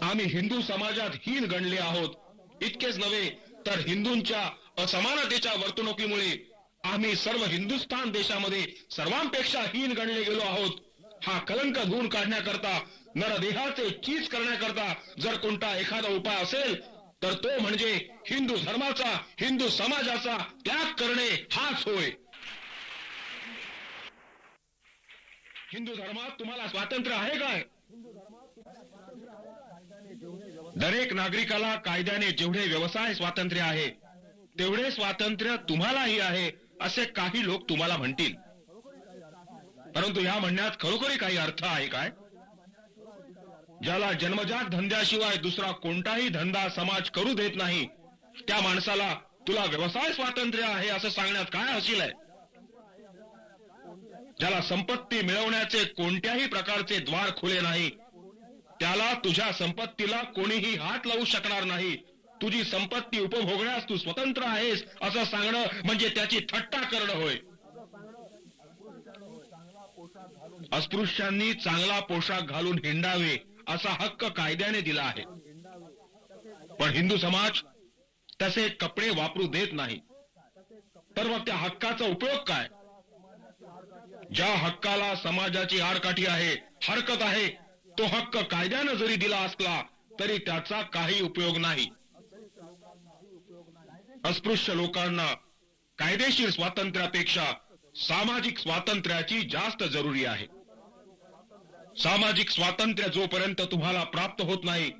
आम्ही हिंदू समाजात हीन गणले आहोत. इतकेच नव्हे तर हिंदूंच्या असमानतेच्या वर्तणुकीमुळे आम्ही सर्व हिंदुस्थान देशामध्ये सर्वांपेक्षा हीन गणले गेलो आहोत. हा कलंक धुवून काढण्याकरता, नरदेहाचे चीज करण्याकरता जर कोणता एखादा उपाय असेल तर तो म्हणजे हिंदू धर्माचा, हिंदू समाजाचा त्याग करणे हाच होय. हिंदू धर्मात तुम्हाला स्वातंत्र्य आहे काय? दरेक नागरिकाला कायद्याने जेवढे व्यवसाय स्वातंत्र्य आहे तेवढे स्वातंत्र्य तुम्हालाही आहे असे काही लोक तुम्हाला म्हणतील. परंतु या म्हणण्यात खरोखरी काही अर्थ आहे काय? ज्याला जन्मजात धंद्याशिवाय दुसरा कोणताही धंदा समाज करू देत नाही त्या माणसाला तुला व्यवसाय स्वातंत्र्य आहे असं सांगण्यात काय हसील आहे? ज्याला संपत्ती मिळवण्याचे कोणत्याही प्रकारचे द्वार खुले नाही त्याला तुझ्या संपत्तीला कोणीही हात लावू शकणार नाही, तुझी संपत्ती उपभोगण्यास तू स्वतंत्र आहेस असं सांगणं म्हणजे त्याची थट्टा करणं होय. अस्पृश्यांनी चांगला पोशाख घालून हिंडावे असा हक्क कायद्याने दिला आहे, पण हिंदू समाज तसे कपडे वापरू देत नाही. तर मग त्या हक्काचा उपयोग काय? ज्या हक्काला समाजाची आडकाठी आहे, हरकत आहे, तो हक्क कायद्यानं जरी दिला असला तरी त्याचा काही उपयोग नाही. अस्पृश्य लोकांना कायदेशीर स्वातंत्र्यापेक्षा सामाजिक स्वातंत्र्याची जास्त जरुरी आहे. सामाजिक स्वातंत्र्य जोपर्यंत तुम्हाला प्राप्त होत नाही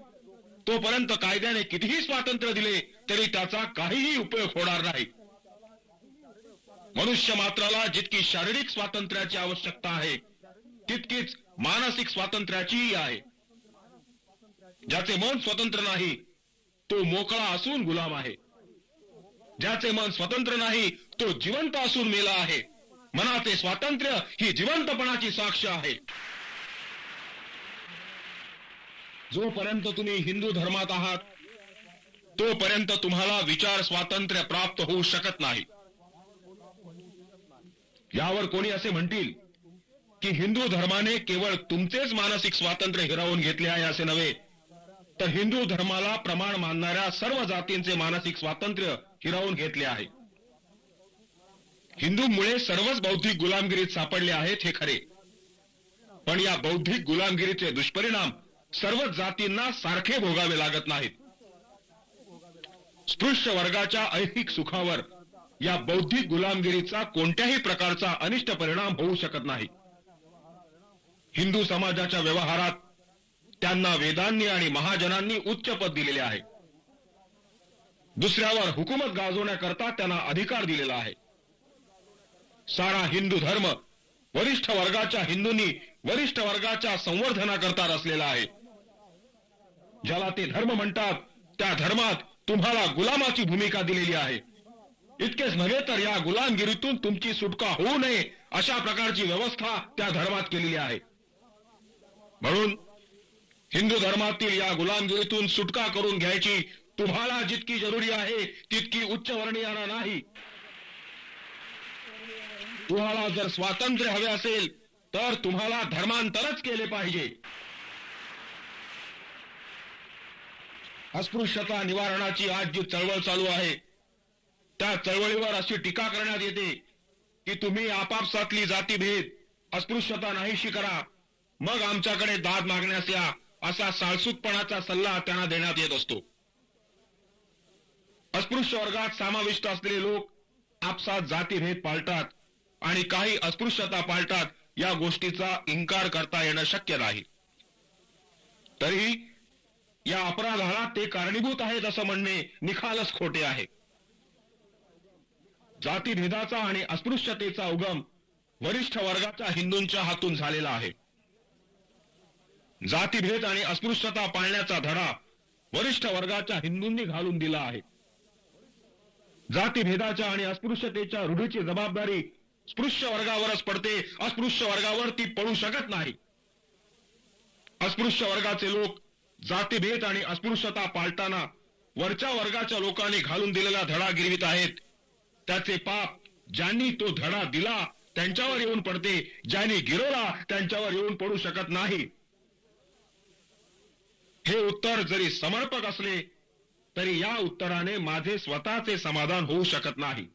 तोपर्यंत कायद्याने कितीही स्वातंत्र्य दिले तरी त्याचा काहीही उपयोग होणार नाही. मनुष्य मात्राला जितकी शारीरिक स्वातंत्र्याची आवश्यकता आहे तितकीच मानसिक स्वातंत्र्याचीही आहे. ज्याचे मन स्वतंत्र नाही तो मोकळा असून गुलाम आहे. ज्याचे मन स्वतंत्र नाही तो जिवंत असून मेला आहे. मनाचे स्वातंत्र्य ही जिवंतपणाची साक्ष आहे. जोपर्यंत तुम्ही हिंदू धर्मात आहात तोपर्यंत तुम्हाला विचार स्वातंत्र्य प्राप्त होऊ शकत नाही. यावर कोणी असे म्हणतील की हिंदू धर्माने केवळ तुमचेच मानसिक स्वातंत्र्य हिरावून घेतले आहे असे नव्हे, तर हिंदू धर्माला प्रमाण मानणाऱ्या सर्व जातींचे मानसिक स्वातंत्र्य हिरावून घेतले आहे. हिंदूमुळे सर्वच बौद्धिक गुलामगिरीत सापडले आहेत हे खरे, पण या बौद्धिक गुलामगिरीचे दुष्परिणाम सर्वच जातींना सारखे भोगावे लागत नाहीत. स्पृश्य वर्गाच्या ऐहिक सुखावर या बौद्धिक गुलामगिरीचा कोणत्याही प्रकारचा अनिष्ट परिणाम होऊ शकत नाही. हिंदू समाजाच्या व्यवहारात त्यांना वेदांनी आणि महाजनांनी उच्च पद दिलेले आहे. दुसऱ्यावर हुकूमत गाजवण्याकरता त्यांना अधिकार दिलेला आहे. सारा हिंदू धर्म वरिष्ठ वर्गाच्या हिंदूंनी वरिष्ठ वर्गाच्या संवर्धनाकरता रचलेला आहे. ज्याला ते धर्म म्हणतात त्या धर्मात तुम्हाला गुलामाची भूमिका दिलेली आहे. इतकेच नव्हे तर या गुलामगिरीतून तुमची सुटका होऊ नये अशा प्रकारची व्यवस्था त्या धर्मात केलेली आहे. म्हणून हिंदू धर्मातील या गुलामगिरीतून सुटका करून घ्यायची तुम्हाला जितकी जरुरी आहे तितकी उच्चवर्णीयांना नाही. तुम्हाला जर स्वातंत्र्य हवे असेल तर तुम्हाला धर्मांतरच केले पाहिजे. अस्पृश्यता निवारणाची आज जी चळवळ चालू आहे त्या चळवळीवर अशी टीका करण्यात येते की तुम्ही आपापसातली जातीभेद अस्पृश्यता नाहीशी करा, मग आमच्याकडे दाद मागण्यास या, असा साळसूतपणाचा सल्ला त्यांना देण्यात येत असतो. अस्पृश्य वर्गात समाविष्ट असलेले लोक आपसात जातीभेद पाळतात आणि काही अस्पृश्यता पाळतात. या गोष्टीचा इन्कार करता येणं शक्य नाही. तरी या अपराधाला ते कारणीभूत आहेत असं म्हणणे निखालस खोटे आहे. जातीभेदाचा आणि अस्पृश्यतेचा उगम वरिष्ठ वर्गाच्या हिंदूंच्या हातून झालेला आहे. जातीभेद आणि अस्पृश्यता पाळण्याचा धडा वरिष्ठ वर्गाच्या हिंदूंनी घालून दिला आहे. जातीभेदाच्या आणि अस्पृश्यतेच्या रूढीची जबाबदारी स्पृश्य वर्गावरच पडते. अस्पृश्य वर्गावर ती पडू शकत नाही. अस्पृश्य वर्गाचे लोक जातीभेद आणि अस्पृश्यता पाळताना वरच्या वर्गाच्या लोकांनी घालून दिलेला धडा गिरवित आहेत. त्याचे पाप ज्यांनी तो धडा दिला त्यांच्यावर येऊन पडते, ज्यांनी गिरवला त्यांच्यावर येऊन पडू शकत नाही. हे उत्तर जरी समर्पक असले तरी या उत्तराने माझे स्वतःचे समाधान होऊ शकत नाही.